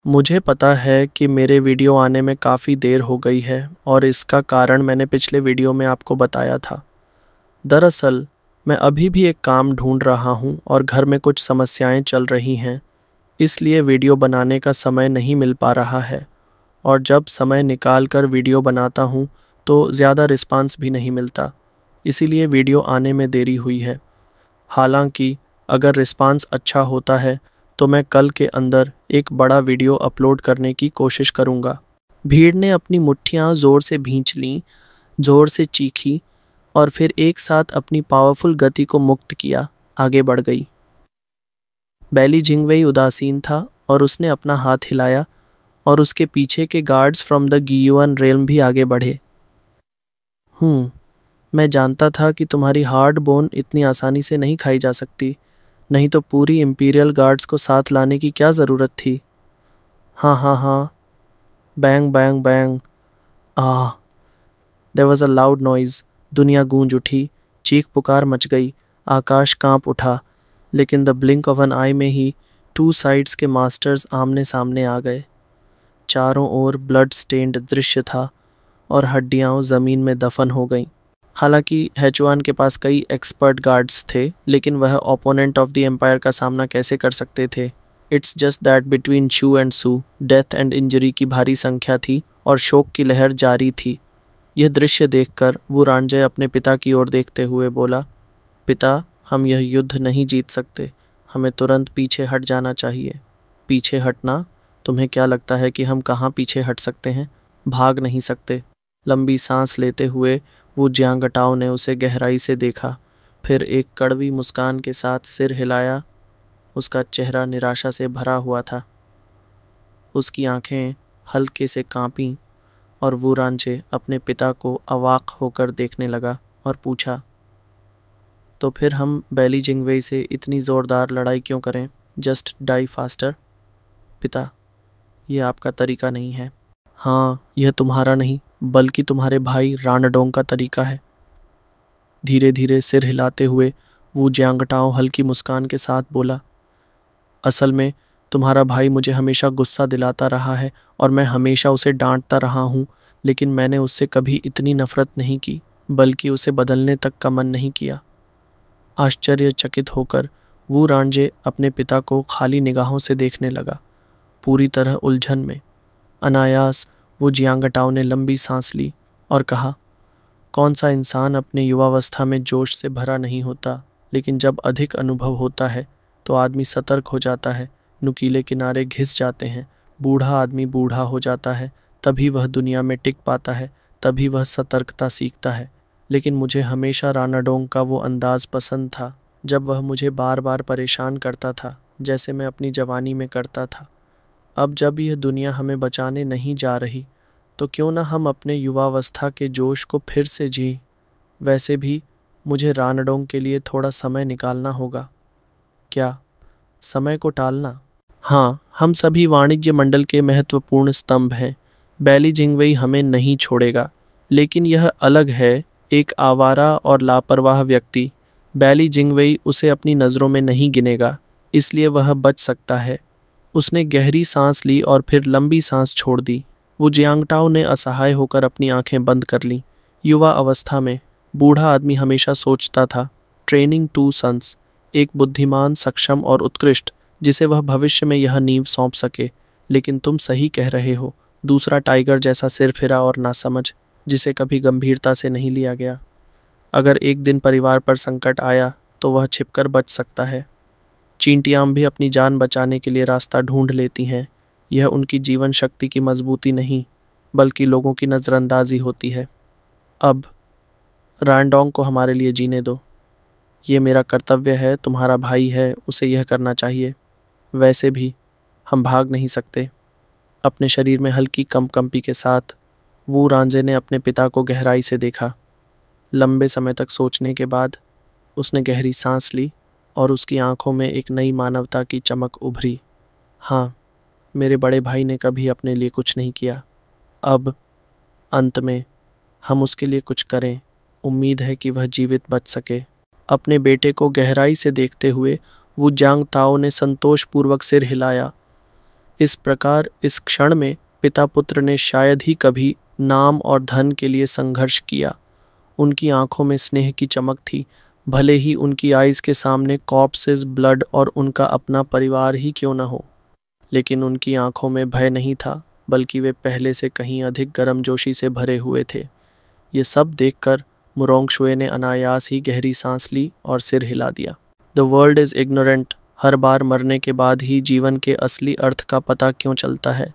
मुझे पता है कि मेरे वीडियो आने में काफ़ी देर हो गई है और इसका कारण मैंने पिछले वीडियो में आपको बताया था। दरअसल मैं अभी भी एक काम ढूंढ रहा हूँ और घर में कुछ समस्याएं चल रही हैं, इसलिए वीडियो बनाने का समय नहीं मिल पा रहा है। और जब समय निकाल कर वीडियो बनाता हूँ तो ज़्यादा रिस्पांस भी नहीं मिलता, इसीलिए वीडियो आने में देरी हुई है। हालांकि अगर रिस्पांस अच्छा होता है तो मैं कल के अंदर एक बड़ा वीडियो अपलोड करने की कोशिश करूंगा। भीड़ ने अपनी मुट्ठियां जोर से भींच लीं, जोर से चीखी और फिर एक साथ अपनी पावरफुल गति को मुक्त किया आगे बढ़ गई। बैली जिंगवेई उदासीन था और उसने अपना हाथ हिलाया और उसके पीछे के गार्ड्स फ्रॉम द गियुआन रेल्म भी आगे बढ़े। मैं जानता था कि तुम्हारी हार्ड बोन इतनी आसानी से नहीं खाई जा सकती, नहीं तो पूरी इंपीरियल गार्ड्स को साथ लाने की क्या ज़रूरत थी। हाँ हाँ हाँ, bang bang bang. Ah, there was a loud noise. दुनिया गूंज उठी, चीख पुकार मच गई, आकाश कांप उठा। लेकिन द ब्लिंक ऑफ एन आई में ही टू साइड्स के मास्टर्स आमने सामने आ गए। चारों ओर ब्लड स्टेन्ड दृश्य था और हड्डियां ज़मीन में दफन हो गईं। हालांकि हेचुआन के पास कई एक्सपर्ट गार्ड्स थे, लेकिन वह ओपोनेंट ऑफ द एम्पायर का सामना कैसे कर सकते थे। It's just that between Shu and Su death and injury की भारी संख्या थी और शोक की लहर जारी थी। यह दृश्य देखकर वो रांझे अपने पिता की ओर देखते हुए बोला, पिता, हम यह युद्ध नहीं जीत सकते, हमें तुरंत पीछे हट जाना चाहिए। पीछे हटना? तुम्हें क्या लगता है कि हम कहाँ पीछे हट सकते हैं? भाग नहीं सकते। लंबी सांस लेते हुए वो जियांगटाओ ने उसे गहराई से देखा, फिर एक कड़वी मुस्कान के साथ सिर हिलाया। उसका चेहरा निराशा से भरा हुआ था, उसकी आंखें हल्के से कांपीं और वो रांझे अपने पिता को अवाक होकर देखने लगा और पूछा, तो फिर हम बैली जिंगवेई से इतनी ज़ोरदार लड़ाई क्यों करें? Just die faster. पिता, यह आपका तरीका नहीं है। हाँ, यह तुम्हारा नहीं बल्कि तुम्हारे भाई रानडोंग का तरीका है। धीरे धीरे सिर हिलाते हुए वो जियांगटाओ हल्की मुस्कान के साथ बोला, असल में तुम्हारा भाई मुझे हमेशा गुस्सा दिलाता रहा है और मैं हमेशा उसे डांटता रहा हूँ, लेकिन मैंने उससे कभी इतनी नफरत नहीं की, बल्कि उसे बदलने तक का मन नहीं किया। आश्चर्यचकित होकर वो रांझे अपने पिता को खाली निगाहों से देखने लगा, पूरी तरह उलझन में। अनायास वो जियांगटाओ ने लंबी सांस ली और कहा, कौन सा इंसान अपने युवावस्था में जोश से भरा नहीं होता, लेकिन जब अधिक अनुभव होता है तो आदमी सतर्क हो जाता है, नुकीले किनारे घिस जाते हैं। बूढ़ा आदमी बूढ़ा हो जाता है, तभी वह दुनिया में टिक पाता है, तभी वह सतर्कता सीखता है। लेकिन मुझे हमेशा रानाडोंग का वो अंदाज पसंद था, जब वह मुझे बार बार परेशान करता था, जैसे मैं अपनी जवानी में करता था। अब जब यह दुनिया हमें बचाने नहीं जा रही, तो क्यों न हम अपने युवावस्था के जोश को फिर से जी। वैसे भी मुझे रानडोंग के लिए थोड़ा समय निकालना होगा। क्या समय को टालना? हाँ, हम सभी वाणिज्य मंडल के महत्वपूर्ण स्तंभ हैं। बैली जिंगवेई हमें नहीं छोड़ेगा, लेकिन यह अलग है, एक आवारा और लापरवाह व्यक्ति। बैली जिंगवेई उसे अपनी नज़रों में नहीं गिनेगा, इसलिए वह बच सकता है। उसने गहरी सांस ली और फिर लंबी सांस छोड़ दी। वो जियांगटाओ ने असहाय होकर अपनी आंखें बंद कर लीं। युवा अवस्था में बूढ़ा आदमी हमेशा सोचता था, ट्रेनिंग टू सन्स, एक बुद्धिमान, सक्षम और उत्कृष्ट, जिसे वह भविष्य में यह नींव सौंप सके। लेकिन तुम सही कह रहे हो, दूसरा टाइगर जैसा सिरफिरा और नासमझ, जिसे कभी गंभीरता से नहीं लिया गया। अगर एक दिन परिवार पर संकट आया तो वह छिपकर बच सकता है। चींटियां भी अपनी जान बचाने के लिए रास्ता ढूंढ लेती हैं। यह उनकी जीवन शक्ति की मजबूती नहीं, बल्कि लोगों की नज़रअंदाजी होती है। अब रानडोंग को हमारे लिए जीने दो। ये मेरा कर्तव्य है, तुम्हारा भाई है, उसे यह करना चाहिए। वैसे भी हम भाग नहीं सकते। अपने शरीर में हल्की कंपकंपी के साथ वो रांझे ने अपने पिता को गहराई से देखा। लंबे समय तक सोचने के बाद उसने गहरी सांस ली और उसकी आंखों में एक नई मानवता की चमक उभरी। हाँ, मेरे बड़े भाई ने कभी अपने लिए कुछ नहीं किया। अब अंत में हम उसके लिए कुछ करें। उम्मीद है कि वह जीवित बच सके। अपने बेटे को गहराई से देखते हुए वो जांग ताओ ने संतोषपूर्वक सिर हिलाया। इस प्रकार इस क्षण में पिता पुत्र ने शायद ही कभी नाम और धन के लिए संघर्ष किया। उनकी आंखों में स्नेह की चमक थी, भले ही उनकी आइज के सामने कॉर्प्सेस, ब्लड और उनका अपना परिवार ही क्यों न हो। लेकिन उनकी आंखों में भय नहीं था, बल्कि वे पहले से कहीं अधिक गर्मजोशी से भरे हुए थे। ये सब देखकर मुरोंगशुए ने अनायास ही गहरी सांस ली और सिर हिला दिया। The world is ignorant. हर बार मरने के बाद ही जीवन के असली अर्थ का पता क्यों चलता है।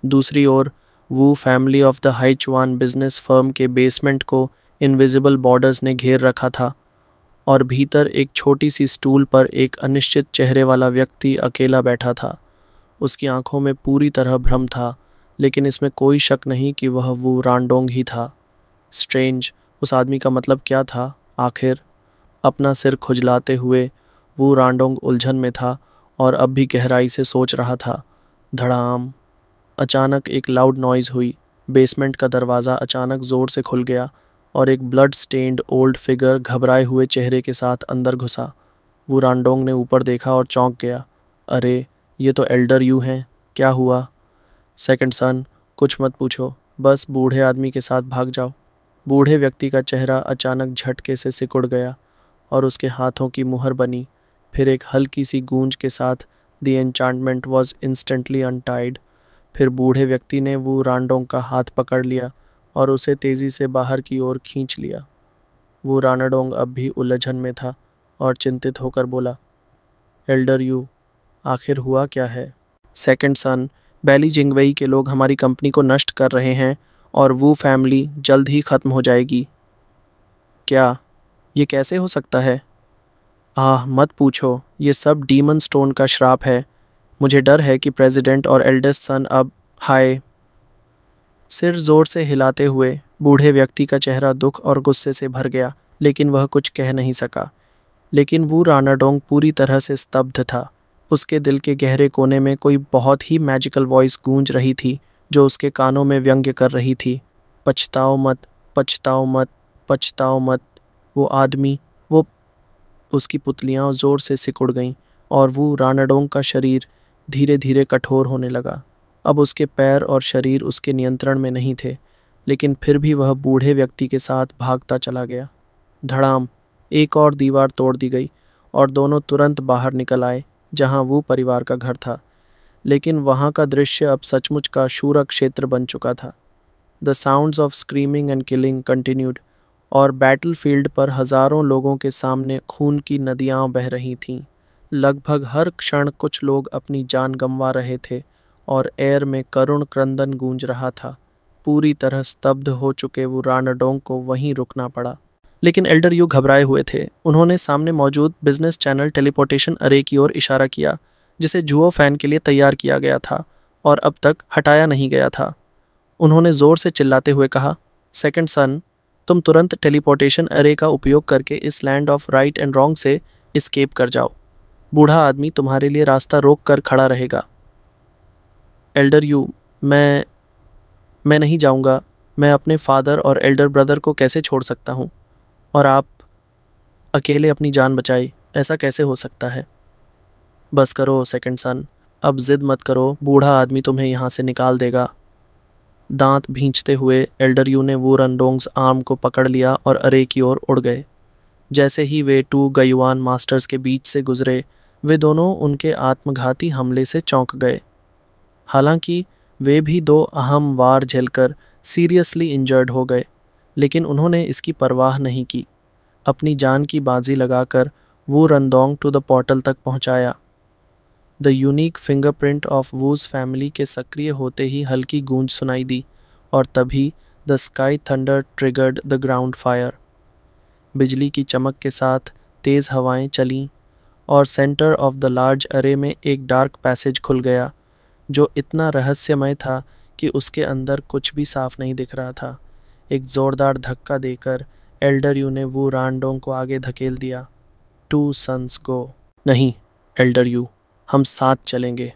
दूसरी ओर Wu family of the Haichuan business firm के बेसमेंट को इनविजिबल बॉर्डर्स ने घेर रखा था और भीतर एक छोटी सी स्टूल पर एक अनिश्चित चेहरे वाला व्यक्ति अकेला बैठा था। उसकी आंखों में पूरी तरह भ्रम था, लेकिन इसमें कोई शक नहीं कि वह वू रांडोंग ही था। स्ट्रेंज, उस आदमी का मतलब क्या था आखिर? अपना सिर खुजलाते हुए वू रांडोंग उलझन में था और अब भी गहराई से सोच रहा था। धड़ाम! अचानक एक लाउड नॉइज हुई। बेसमेंट का दरवाज़ा अचानक ज़ोर से खुल गया और एक ब्लड स्टेन्ड ओल्ड फिगर घबराए हुए चेहरे के साथ अंदर घुसा। वू रांडोंग ने ऊपर देखा और चौंक गया। अरे, ये तो एल्डर यू हैं। क्या हुआ? सेकंड सन, कुछ मत पूछो, बस बूढ़े आदमी के साथ भाग जाओ। बूढ़े व्यक्ति का चेहरा अचानक झटके से सिकुड़ गया और उसके हाथों की मुहर बनी। फिर एक हल्की सी गूंज के साथ the enchantment was instantly untied. फिर बूढ़े व्यक्ति ने वू रांडोंग का हाथ पकड़ लिया और उसे तेज़ी से बाहर की ओर खींच लिया। वू रानाडोंग अब भी उलझन में था और चिंतित होकर बोला, एल्डर यू, आखिर हुआ क्या है? सेकंड सन, बैली जिंगवेई के लोग हमारी कंपनी को नष्ट कर रहे हैं और वू फैमिली जल्द ही ख़त्म हो जाएगी। क्या? ये कैसे हो सकता है? मत पूछो, ये सब डीमन स्टोन का श्राप है। मुझे डर है कि प्रेसिडेंट और एल्डेस्ट सन अब हाय। सिर जोर से हिलाते हुए बूढ़े व्यक्ति का चेहरा दुख और गुस्से से भर गया, लेकिन वह कुछ कह नहीं सका। लेकिन वू रानाडोंग पूरी तरह से स्तब्ध था। उसके दिल के गहरे कोने में कोई बहुत ही मैजिकल वॉइस गूंज रही थी, जो उसके कानों में व्यंग्य कर रही थी। पछताओ मत, पछताओ मत, पछताओ मत। वो आदमी, वो। उसकी पुतलियां जोर से सिकुड़ गईं और वू रानाडोंग का शरीर धीरे धीरे कठोर होने लगा। अब उसके पैर और शरीर उसके नियंत्रण में नहीं थे, लेकिन फिर भी वह बूढ़े व्यक्ति के साथ भागता चला गया। धड़ाम! एक और दीवार तोड़ दी गई और दोनों तुरंत बाहर निकल आए, जहां वो परिवार का घर था। लेकिन वहां का दृश्य अब सचमुच का शूरक क्षेत्र बन चुका था। The sounds of screaming and killing continued, और बैटलफील्ड पर हजारों लोगों के सामने खून की नदियां बह रही थीं। लगभग हर क्षण कुछ लोग अपनी जान गंवा रहे थे और एयर में करुण क्रंदन गूंज रहा था। पूरी तरह स्तब्ध हो चुके वो रानाडोंग को वहीं रुकना पड़ा। लेकिन एल्डर यू घबराए हुए थे। उन्होंने सामने मौजूद बिजनेस चैनल टेलीपोर्टेशन अरे की ओर इशारा किया, जिसे जुओ फैन के लिए तैयार किया गया था और अब तक हटाया नहीं गया था। उन्होंने जोर से चिल्लाते हुए कहा, सेकंड सन, तुम तुरंत टेलीपोर्टेशन अरे का उपयोग करके इस land of right and wrong से एस्केप कर जाओ। बूढ़ा आदमी तुम्हारे लिए रास्ता रोक कर खड़ा रहेगा। एल्डर यू, मैं नहीं जाऊंगा। मैं अपने फादर और एल्डर ब्रदर को कैसे छोड़ सकता हूँ? और आप अकेले अपनी जान बचाई, ऐसा कैसे हो सकता है? बस करो सेकंड सन, अब जिद मत करो, बूढ़ा आदमी तुम्हें यहाँ से निकाल देगा। दांत भींचते हुए एल्डर यू ने वू रनडोंग्स आर्म को पकड़ लिया और अरे की ओर उड़ गए। जैसे ही वे टू गयुआन मास्टर्स के बीच से गुजरे, वे दोनों उनके आत्मघाती हमले से चौंक गए। हालांकि वे भी दो अहम वार झेलकर सीरियसली इंजर्ड हो गए, लेकिन उन्होंने इसकी परवाह नहीं की। अपनी जान की बाजी लगाकर वू रनडोंग टू द पोर्टल तक पहुंचाया। The unique fingerprint of whose family के सक्रिय होते ही हल्की गूंज सुनाई दी और तभी the sky thunder triggered the ground fire. बिजली की चमक के साथ तेज़ हवाएं चलीं और सेंटर ऑफ द लार्ज अरे में एक डार्क पैसेज खुल गया, जो इतना रहस्यमय था कि उसके अंदर कुछ भी साफ नहीं दिख रहा था। एक ज़ोरदार धक्का देकर एल्डर यू ने वू रानडोंग को आगे धकेल दिया। टू सन्स गो। नहीं एल्डर यू, हम साथ चलेंगे।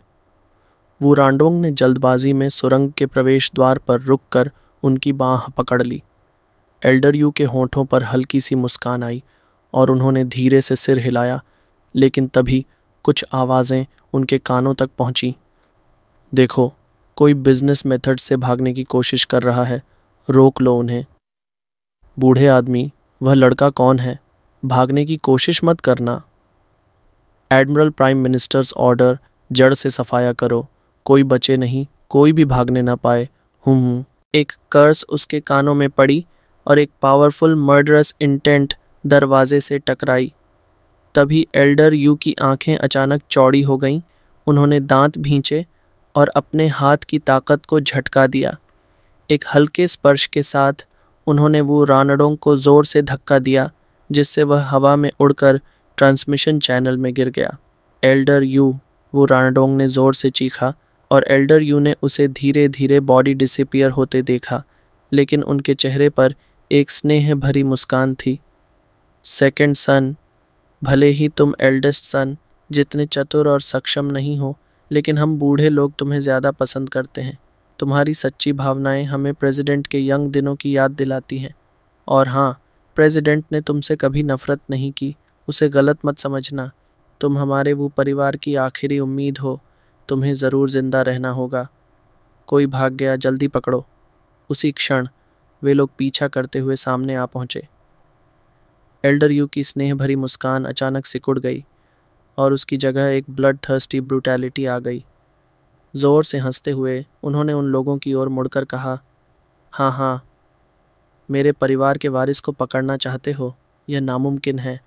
वू रानडोंग ने जल्दबाजी में सुरंग के प्रवेश द्वार पर रुककर उनकी बाँह पकड़ ली। एल्डर यू के होठों पर हल्की सी मुस्कान आई और उन्होंने धीरे से सिर हिलाया, लेकिन तभी कुछ आवाज़ें उनके कानों तक पहुंची। देखो, कोई बिजनेस मेथड से भागने की कोशिश कर रहा है, रोक लो उन्हें। बूढ़े आदमी, वह लड़का कौन है? भागने की कोशिश मत करना। एडमिरल प्राइम मिनिस्टर्स ऑर्डर, जड़ से सफाया करो, कोई बचे नहीं, कोई भी भागने ना पाए। एक कर्स उसके कानों में पड़ी और एक पावरफुल मर्डरस इंटेंट दरवाजे से टकराई। तभी एल्डर यू की आंखें अचानक चौड़ी हो गईं। उन्होंने दांत भींचे और अपने हाथ की ताकत को झटका दिया। एक हल्के स्पर्श के साथ उन्होंने वो रानडोंग को जोर से धक्का दिया, जिससे वह हवा में उड़कर ट्रांसमिशन चैनल में गिर गया। एल्डर यू, वो रानडोंग ने जोर से चीखा और एल्डर यू ने उसे धीरे धीरे बॉडी डिसअपीयर होते देखा, लेकिन उनके चेहरे पर एक स्नेह भरी मुस्कान थी। सेकंड सन, भले ही तुम एल्डेस्ट सन जितने चतुर और सक्षम नहीं हो, लेकिन हम बूढ़े लोग तुम्हें ज़्यादा पसंद करते हैं। तुम्हारी सच्ची भावनाएं हमें प्रेसिडेंट के यंग दिनों की याद दिलाती हैं। और हाँ, प्रेसिडेंट ने तुमसे कभी नफरत नहीं की, उसे गलत मत समझना। तुम हमारे वो परिवार की आखिरी उम्मीद हो, तुम्हें ज़रूर जिंदा रहना होगा। कोई भाग गया, जल्दी पकड़ो। उसी क्षण वे लोग पीछा करते हुए सामने आ पहुंचे। एल्डर यू की स्नेह भरी मुस्कान अचानक सिकुड़ गई और उसकी जगह एक ब्लड थर्स्टी ब्रूटैलिटी आ गई। ज़ोर से हंसते हुए उन्होंने उन लोगों की ओर मुड़कर कहा, हाँ हाँ, मेरे परिवार के वारिस को पकड़ना चाहते हो? यह नामुमकिन है।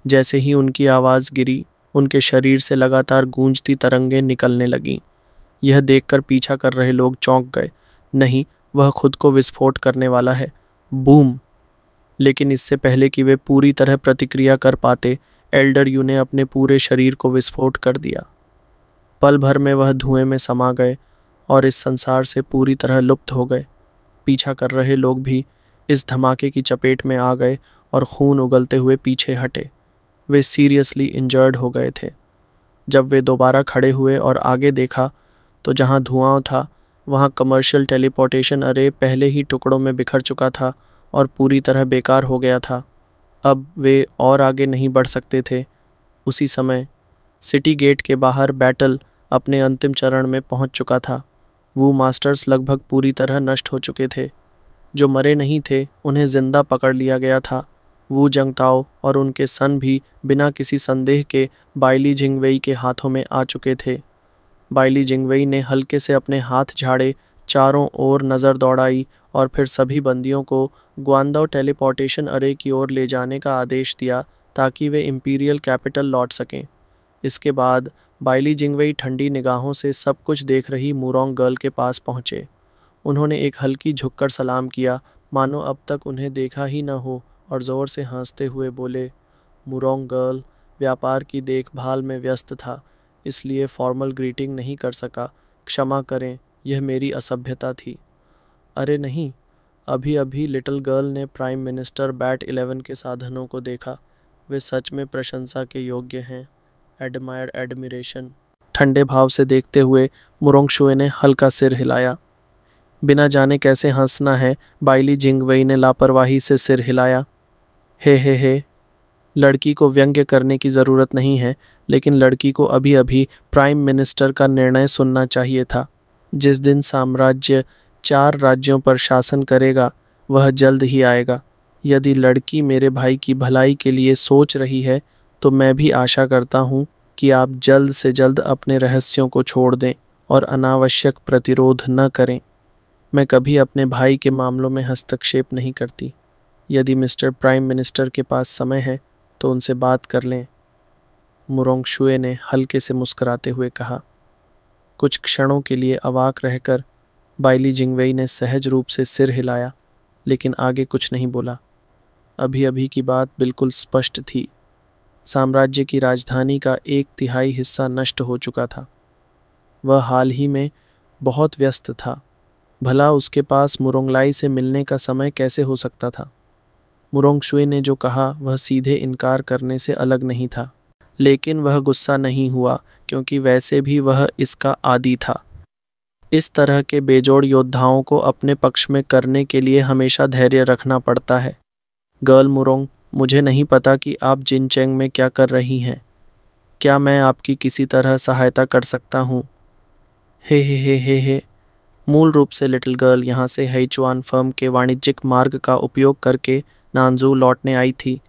जैसे ही उनकी आवाज़ गिरी, उनके शरीर से लगातार गूंजती तरंगें निकलने लगीं। यह देखकर पीछा कर रहे लोग चौंक गए। नहीं, वह खुद को विस्फोट करने वाला है। बूम! लेकिन इससे पहले कि वे पूरी तरह प्रतिक्रिया कर पाते, एल्डर यू ने अपने पूरे शरीर को विस्फोट कर दिया। पल भर में वह धुएं में समा गए और इस संसार से पूरी तरह लुप्त हो गए। पीछा कर रहे लोग भी इस धमाके की चपेट में आ गए और खून उगलते हुए पीछे हटे। वे सीरियसली इंजर्ड हो गए थे। जब वे दोबारा खड़े हुए और आगे देखा, तो जहां धुआं था, वहां कमर्शियल टेलीपोर्टेशन अरे पहले ही टुकड़ों में बिखर चुका था और पूरी तरह बेकार हो गया था। अब वे और आगे नहीं बढ़ सकते थे। उसी समय सिटी गेट के बाहर बैटल अपने अंतिम चरण में पहुंच चुका था। वो मास्टर्स लगभग पूरी तरह नष्ट हो चुके थे। जो मरे नहीं थे, उन्हें जिंदा पकड़ लिया गया था। वू जंगताओ और उनके सन भी बिना किसी संदेह के बाइली जिंगवेई के हाथों में आ चुके थे। बाइली जिंगवेई ने हल्के से अपने हाथ झाड़े, चारों ओर नज़र दौड़ाई और फिर सभी बंदियों को ग्वांदाओ टेलीपोर्टेशन अरे की ओर ले जाने का आदेश दिया ताकि वे इंपीरियल कैपिटल लौट सकें। इसके बाद बाइली जिंगवेई ठंडी निगाहों से सब कुछ देख रही मुरोंग गर्ल के पास पहुंचे। उन्होंने एक हल्की झुककर सलाम किया, मानो अब तक उन्हें देखा ही न हो, और ज़ोर से हंसते हुए बोले, मुरोंग गर्ल, व्यापार की देखभाल में व्यस्त था, इसलिए फॉर्मल ग्रीटिंग नहीं कर सका। क्षमा करें, यह मेरी असभ्यता थी। अरे नहीं, अभी अभी लिटिल गर्ल ने प्राइम मिनिस्टर बैट 11 के साधनों को देखा। वे सच में प्रशंसा के योग्य हैं। Admire admiration. ठंडे भाव से देखते हुए मुरोंगशुए ने हल्का सिर हिलाया। बिना जाने कैसे हंसना है, बाइली जिंगवेई ने लापरवाही से सिर हिलाया। हे, लड़की को व्यंग्य करने की ज़रूरत नहीं है, लेकिन लड़की को अभी अभी प्राइम मिनिस्टर का निर्णय सुनना चाहिए था। जिस दिन साम्राज्य 4 राज्यों पर शासन करेगा, वह जल्द ही आएगा। यदि लड़की मेरे भाई की भलाई के लिए सोच रही है, तो मैं भी आशा करता हूँ कि आप जल्द से जल्द अपने रहस्यों को छोड़ दें और अनावश्यक प्रतिरोध न करें। मैं कभी अपने भाई के मामलों में हस्तक्षेप नहीं करती। यदि मिस्टर प्राइम मिनिस्टर के पास समय है, तो उनसे बात कर लें। मुरोंगशुए ने हल्के से मुस्कुराते हुए कहा। कुछ क्षणों के लिए अवाक रहकर बाइली जिंगवेई ने सहज रूप से सिर हिलाया, लेकिन आगे कुछ नहीं बोला। अभी अभी की बात बिल्कुल स्पष्ट थी। साम्राज्य की राजधानी का 1/3 हिस्सा नष्ट हो चुका था। वह हाल ही में बहुत व्यस्त था। भला उसके पास मुरोंगलाई से मिलने का समय कैसे हो सकता था? मुरोंगशुए ने जो कहा वह सीधे इनकार करने से अलग नहीं था, लेकिन वह गुस्सा नहीं हुआ, क्योंकि वैसे भी वह इसका आदी था। इस तरह के बेजोड़ योद्धाओं को अपने पक्ष में करने के लिए हमेशा धैर्य रखना पड़ता है। गर्ल मुरोंग, मुझे नहीं पता कि आप जिनचेंग में क्या कर रही हैं। क्या मैं आपकी किसी तरह सहायता कर सकता हूँ? हे। मूल रूप से लिटिल गर्ल यहाँ से हैचुआन फर्म के वाणिज्यिक मार्ग का उपयोग करके नानजू लौटने आई थी,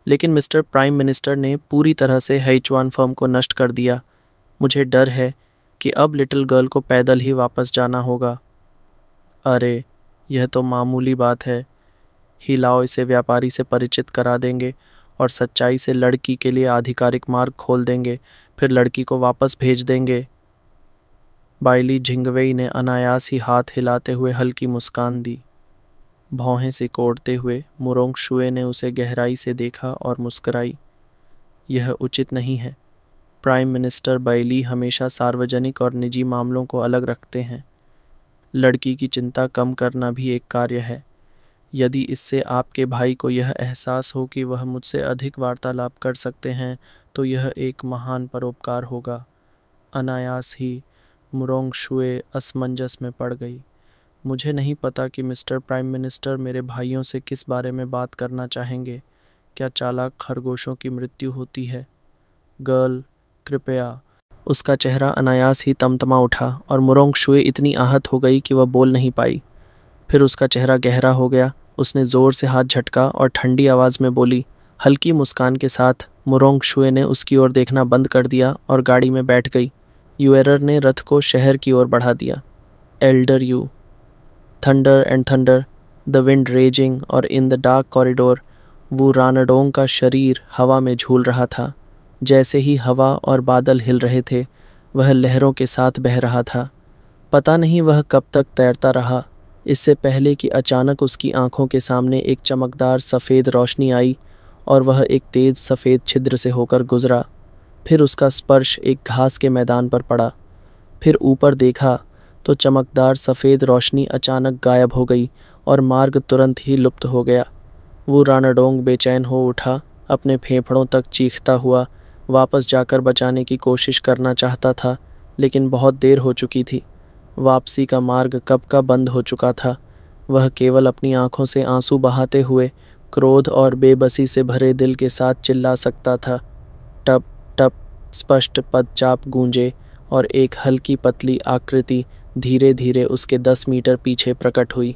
लेकिन मिस्टर प्राइम मिनिस्टर ने पूरी तरह से हैचुआन फर्म को नष्ट कर दिया। मुझे डर है कि अब लिटिल गर्ल को पैदल ही वापस जाना होगा। अरे, यह तो मामूली बात है। हिलाओ इसे व्यापारी से परिचित करा देंगे और सच्चाई से लड़की के लिए आधिकारिक मार्ग खोल देंगे, फिर लड़की को वापस भेज देंगे। बाइली झिंगवेई ने अनायास ही हाथ हिलाते हुए हल्की मुस्कान दी। भौहें सिकोड़ते हुए मुरोंग शुए ने उसे गहराई से देखा और मुस्कराई। यह उचित नहीं है। प्राइम मिनिस्टर बाइली हमेशा सार्वजनिक और निजी मामलों को अलग रखते हैं। लड़की की चिंता कम करना भी एक कार्य है। यदि इससे आपके भाई को यह एहसास हो कि वह मुझसे अधिक वार्तालाप कर सकते हैं, तो यह एक महान परोपकार होगा। अनायास ही मुरोंग शुए असमंजस में पड़ गई। मुझे नहीं पता कि मिस्टर प्राइम मिनिस्टर मेरे भाइयों से किस बारे में बात करना चाहेंगे। क्या चालाक खरगोशों की मृत्यु होती है? गर्ल, कृपया। उसका चेहरा अनायास ही तमतमा उठा और मुरोंग शुए इतनी आहत हो गई कि वह बोल नहीं पाई। फिर उसका चेहरा गहरा हो गया। उसने जोर से हाथ झटका और ठंडी आवाज में बोली। हल्की मुस्कान के साथ मुरोंग शुए ने उसकी ओर देखना बंद कर दिया और गाड़ी में बैठ गई। युएरर ने रथ को शहर की ओर बढ़ा दिया। Elder you, thunder and thunder, the wind raising, और इन द डार्क कॉरिडोर वो रानाडोंग का शरीर हवा में झूल रहा था। जैसे ही हवा और बादल हिल रहे थे, वह लहरों के साथ बह रहा था। पता नहीं वह कब तक तैरता रहा, इससे पहले कि अचानक उसकी आंखों के सामने एक चमकदार सफ़ेद रोशनी आई और वह एक तेज सफ़ेद छिद्र से होकर गुजरा। फिर उसका स्पर्श एक घास के मैदान पर पड़ा। फिर ऊपर देखा तो चमकदार सफ़ेद रोशनी अचानक गायब हो गई और मार्ग तुरंत ही लुप्त हो गया। वो रानाडोंग बेचैन हो उठा, अपने फेफड़ों तक चीखता हुआ वापस जाकर बचाने की कोशिश करना चाहता था, लेकिन बहुत देर हो चुकी थी। वापसी का मार्ग कब का बंद हो चुका था। वह केवल अपनी आंखों से आंसू बहाते हुए क्रोध और बेबसी से भरे दिल के साथ चिल्ला सकता था। टप टप स्पष्ट पदचाप गूंजे और एक हल्की पतली आकृति धीरे धीरे उसके 10 मीटर पीछे प्रकट हुई।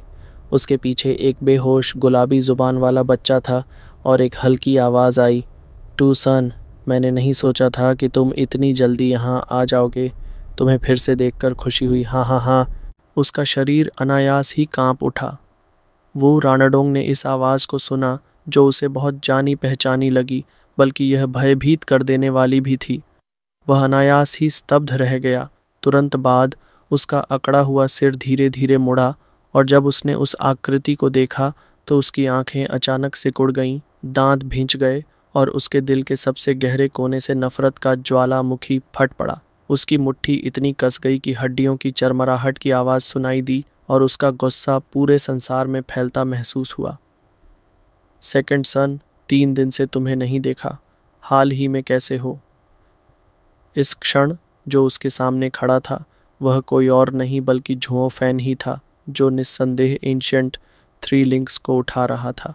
उसके पीछे एक बेहोश गुलाबी जुबान वाला बच्चा था और एक हल्की आवाज़ आई, टू सन, मैंने नहीं सोचा था कि तुम इतनी जल्दी यहाँ आ जाओगे। तुम्हें फिर से देखकर खुशी हुई। हाँ हाँ हाँ। उसका शरीर अनायास ही कांप उठा। वो रानाडोंग ने इस आवाज़ को सुना जो उसे बहुत जानी पहचानी लगी, बल्कि यह भयभीत कर देने वाली भी थी। वह अनायास ही स्तब्ध रह गया। तुरंत बाद उसका अकड़ा हुआ सिर धीरे धीरे मुड़ा और जब उसने उस आकृति को देखा तो उसकी आंखें अचानक सिकुड़ गईं, दांत भींच गए और उसके दिल के सबसे गहरे कोने से नफरत का ज्वालामुखी फट पड़ा। उसकी मुट्ठी इतनी कस गई कि हड्डियों की चरमराहट की आवाज़ सुनाई दी और उसका गुस्सा पूरे संसार में फैलता महसूस हुआ। सेकंड सन, 3 दिन से तुम्हें नहीं देखा। हाल ही में कैसे हो? इस क्षण जो उसके सामने खड़ा था वह कोई और नहीं बल्कि झुओ फैन ही था, जो निस्संदेह एंशिएंट 3 लिंक्स को उठा रहा था।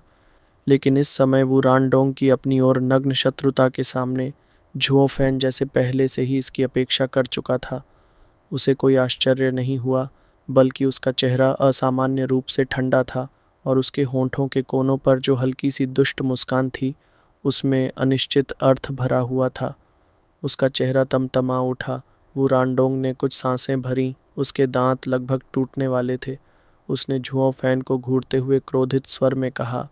लेकिन इस समय वो रानडोंग की अपनी ओर नग्न शत्रुता के सामने झुओ फैन जैसे पहले से ही इसकी अपेक्षा कर चुका था। उसे कोई आश्चर्य नहीं हुआ, बल्कि उसका चेहरा असामान्य रूप से ठंडा था और उसके होंठों के कोनों पर जो हल्की सी दुष्ट मुस्कान थी, उसमें अनिश्चित अर्थ भरा हुआ था। उसका चेहरा तमतमा उठा। वो रानडोंग ने कुछ सांसें भरीं, उसके दांत लगभग टूटने वाले थे। उसने झुओ फैन को घूरते हुए क्रोधित स्वर में कहा,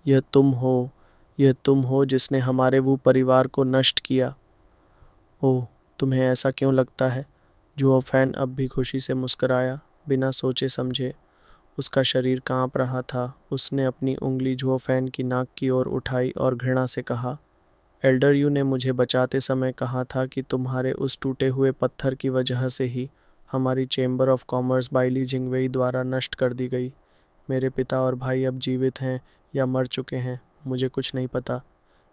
यह तुम हो जिसने हमारे वो परिवार को नष्ट किया। ओह, तुम्हें ऐसा क्यों लगता है? झुओ फैन अब भी खुशी से मुस्कराया, बिना सोचे समझे। उसका शरीर कांप रहा था। उसने अपनी उंगली झुओ फैन की नाक की ओर उठाई और घृणा से कहा, एल्डर यू ने मुझे बचाते समय कहा था कि तुम्हारे उस टूटे हुए पत्थर की वजह से ही हमारी चेंबर ऑफ कॉमर्स बाइली जिंगवेई द्वारा नष्ट कर दी गई। मेरे पिता और भाई अब जीवित हैं या मर चुके हैं, मुझे कुछ नहीं पता।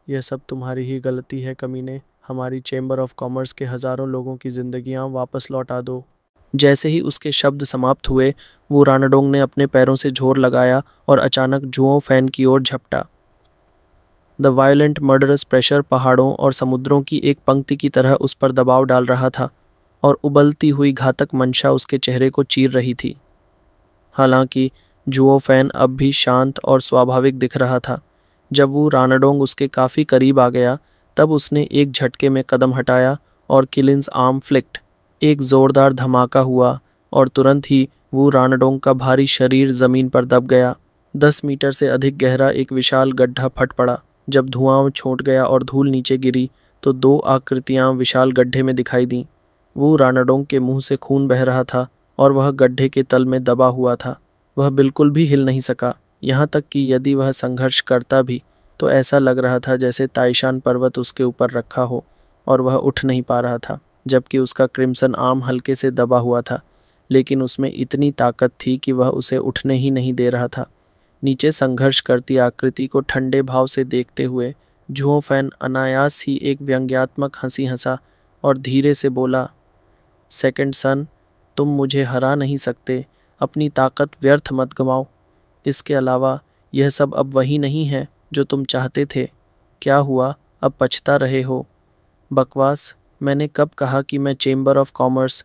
यह सब तुम्हारी ही गलती है कमीने। हमारी चेंबर ऑफ कॉमर्स के हज़ारों लोगों की जिंदगियां वापस लौटा दो। जैसे ही उसके शब्द समाप्त हुए, वो रानाडोंग ने अपने पैरों से जोर लगाया और अचानक झुओ फैन की ओर झपटा। द वायलेंट मर्डरस प्रेशर पहाड़ों और समुद्रों की एक पंक्ति की तरह उस पर दबाव डाल रहा था। और उबलती हुई घातक मंशा उसके चेहरे को चीर रही थी। हालांकि जुओ फैन अब भी शांत और स्वाभाविक दिख रहा था। जब वो रानाडोंग उसके काफ़ी करीब आ गया तब उसने एक झटके में कदम हटाया और किलिन्स आर्म फ्लिक्ड। एक ज़ोरदार धमाका हुआ और तुरंत ही वो रानाडोंग का भारी शरीर ज़मीन पर दब गया। 10 मीटर से अधिक गहरा एक विशाल गड्ढा फट पड़ा। जब धुआं छूट गया और धूल नीचे गिरी तो दो आकृतियां विशाल गड्ढे में दिखाई दीं। वो रानाडोंग के मुंह से खून बह रहा था और वह गड्ढे के तल में दबा हुआ था। वह बिल्कुल भी हिल नहीं सका, यहाँ तक कि यदि वह संघर्ष करता भी तो ऐसा लग रहा था जैसे ताइशान पर्वत उसके ऊपर रखा हो और वह उठ नहीं पा रहा था, जबकि उसका क्रिम्सन आर्म हल्के से दबा हुआ था, लेकिन उसमें इतनी ताकत थी कि वह उसे उठने ही नहीं दे रहा था। नीचे संघर्ष करती आकृति को ठंडे भाव से देखते हुए जुओ फैन अनायास ही एक व्यंग्यात्मक हंसी हंसा और धीरे से बोला, सेकंड सन, तुम मुझे हरा नहीं सकते, अपनी ताकत व्यर्थ मत गंवाओ। इसके अलावा यह सब अब वही नहीं है जो तुम चाहते थे। क्या हुआ, अब पछता रहे हो? बकवास, मैंने कब कहा कि मैं चेंबर ऑफ कॉमर्स